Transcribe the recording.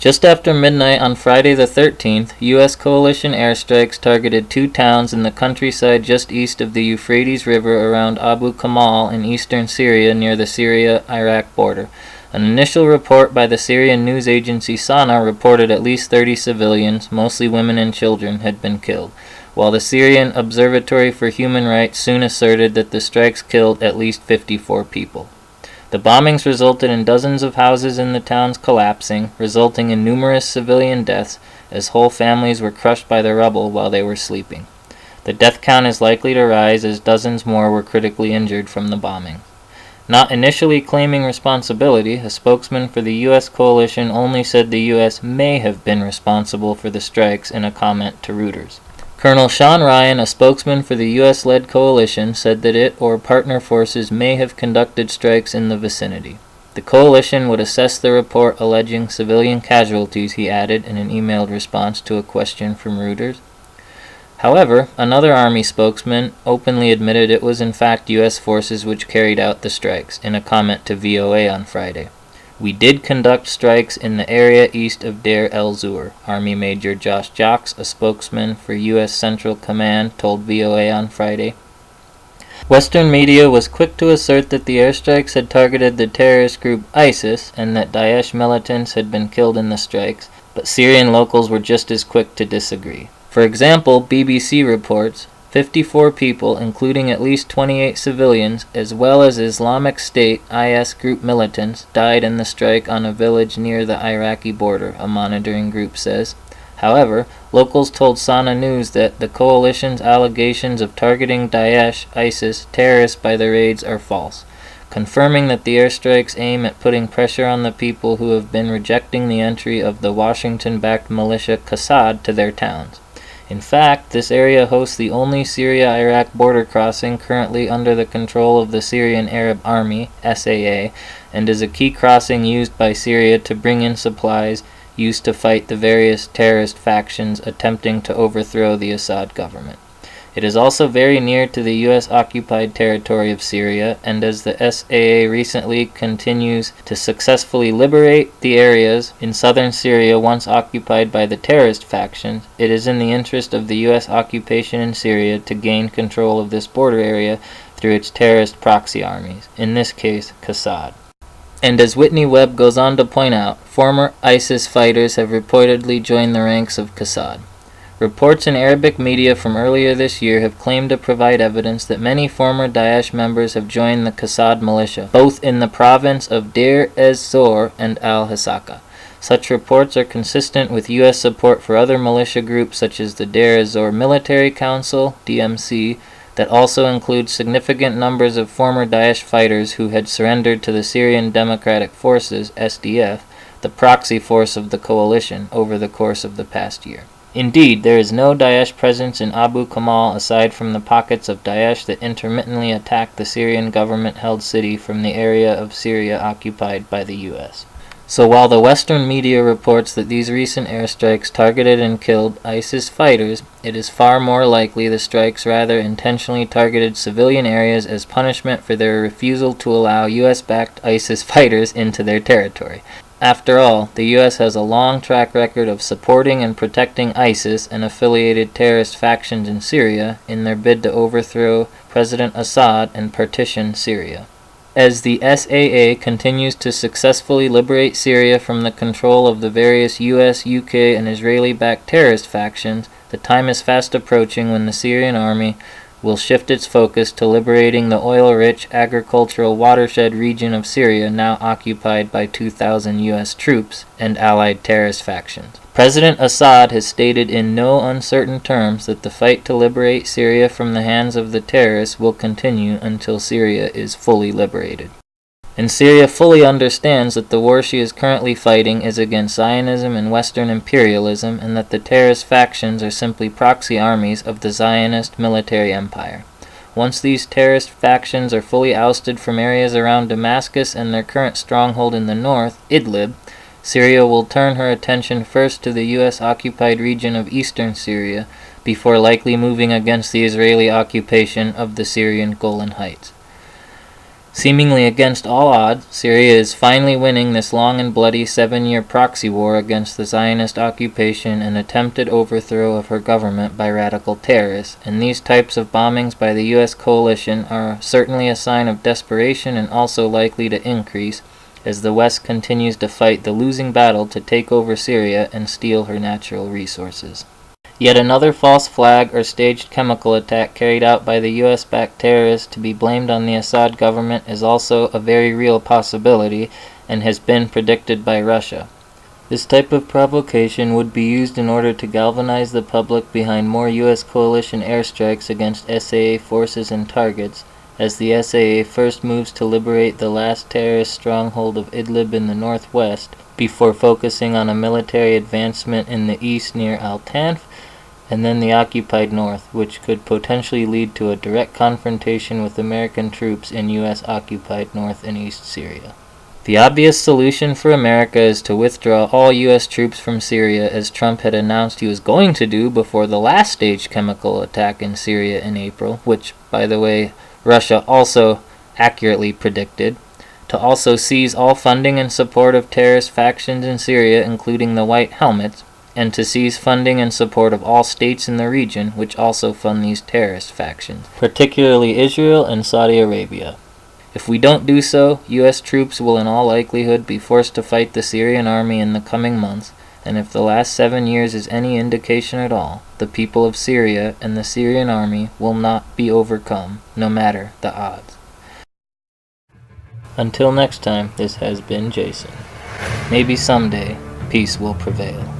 Just after midnight on Friday the 13th, U.S. coalition airstrikes targeted 2 towns in the countryside just east of the Euphrates River around Abu Kamal in eastern Syria near the Syria-Iraq border. An initial report by the Syrian news agency Sana reported at least 30 civilians, mostly women and children, had been killed, while the Syrian Observatory for Human Rights soon asserted that the strikes killed at least 54 people. The bombings resulted in dozens of houses in the towns collapsing, resulting in numerous civilian deaths as whole families were crushed by the rubble while they were sleeping. The death count is likely to rise as dozens more were critically injured from the bombing. Not initially claiming responsibility, a spokesman for the U.S. coalition only said the U.S. may have been responsible for the strikes in a comment to Reuters. Colonel Sean Ryan, a spokesman for the U.S.-led coalition, said that it or partner forces may have conducted strikes in the vicinity. The coalition would assess the report alleging civilian casualties, he added in an emailed response to a question from Reuters. However, another Army spokesman openly admitted it was in fact U.S. forces which carried out the strikes, in a comment to VOA on Friday. We did conduct strikes in the area east of Deir el-Zur, Army Major Josh Jocks, a spokesman for U.S. Central Command, told VOA on Friday. Western media was quick to assert that the airstrikes had targeted the terrorist group ISIS and that Daesh militants had been killed in the strikes, but Syrian locals were just as quick to disagree. For example, BBC reports 54 people, including at least 28 civilians, as well as Islamic State IS group militants, died in the strike on a village near the Iraqi border, a monitoring group says. However, locals told Sana News that the coalition's allegations of targeting Daesh, ISIS, terrorists by the raids are false, confirming that the airstrikes aim at putting pressure on the people who have been rejecting the entry of the Washington-backed militia Qassad to their towns. In fact, this area hosts the only Syria-Iraq border crossing currently under the control of the Syrian Arab Army, SAA, and is a key crossing used by Syria to bring in supplies used to fight the various terrorist factions attempting to overthrow the Assad government. It is also very near to the U.S.-occupied territory of Syria, and as the SAA recently continues to successfully liberate the areas in southern Syria once occupied by the terrorist factions, it is in the interest of the U.S. occupation in Syria to gain control of this border area through its terrorist proxy armies, in this case, Qassad. And as Whitney Webb goes on to point out, former ISIS fighters have reportedly joined the ranks of Qassad. Reports in Arabic media from earlier this year have claimed to provide evidence that many former Daesh members have joined the Qassad militia, both in the province of Deir ez-Zor and al-Hasaka. Such reports are consistent with U.S. support for other militia groups such as the Deir ez-Zor Military Council, DMC, that also includes significant numbers of former Daesh fighters who had surrendered to the Syrian Democratic Forces, SDF, the proxy force of the coalition, over the course of the past year. Indeed, there is no Daesh presence in Abu Kamal aside from the pockets of Daesh that intermittently attack the Syrian government-held city from the area of Syria occupied by the U.S. So while the Western media reports that these recent airstrikes targeted and killed ISIS fighters, it is far more likely the strikes rather intentionally targeted civilian areas as punishment for their refusal to allow U.S.-backed ISIS fighters into their territory. After all, the U.S. has a long track record of supporting and protecting ISIS and affiliated terrorist factions in Syria in their bid to overthrow President Assad and partition Syria. As the SAA continues to successfully liberate Syria from the control of the various U.S., UK, and Israeli-backed terrorist factions, the time is fast approaching when the Syrian army will shift its focus to liberating the oil-rich agricultural watershed region of Syria now occupied by 2,000 U.S. troops and allied terrorist factions. President Assad has stated in no uncertain terms that the fight to liberate Syria from the hands of the terrorists will continue until Syria is fully liberated. And Syria fully understands that the war she is currently fighting is against Zionism and Western imperialism, and that the terrorist factions are simply proxy armies of the Zionist military empire. Once these terrorist factions are fully ousted from areas around Damascus and their current stronghold in the north, Idlib, Syria will turn her attention first to the U.S.-occupied region of eastern Syria, before likely moving against the Israeli occupation of the Syrian Golan Heights. Seemingly against all odds, Syria is finally winning this long and bloody 7-year proxy war against the Zionist occupation and attempted overthrow of her government by radical terrorists, and these types of bombings by the U.S. coalition are certainly a sign of desperation and also likely to increase as the West continues to fight the losing battle to take over Syria and steal her natural resources. Yet another false flag or staged chemical attack carried out by the US-backed terrorists to be blamed on the Assad government is also a very real possibility and has been predicted by Russia. This type of provocation would be used in order to galvanize the public behind more US coalition airstrikes against SAA forces and targets, as the SAA first moves to liberate the last terrorist stronghold of Idlib in the northwest, before focusing on a military advancement in the east near Al-Tanf, and then the occupied north, which could potentially lead to a direct confrontation with American troops in U.S.-occupied North and East Syria. The obvious solution for America is to withdraw all U.S. troops from Syria, as Trump had announced he was going to do before the last staged chemical attack in Syria in April, which, by the way, Russia also accurately predicted, to also seize all funding and support of terrorist factions in Syria, including the White Helmets, and to seize funding and support of all states in the region which also fund these terrorist factions, particularly Israel and Saudi Arabia. If we don't do so, U.S. troops will in all likelihood be forced to fight the Syrian army in the coming months, and if the last 7 years is any indication at all, the people of Syria and the Syrian army will not be overcome, no matter the odds. Until next time, this has been Jason. Maybe someday, peace will prevail.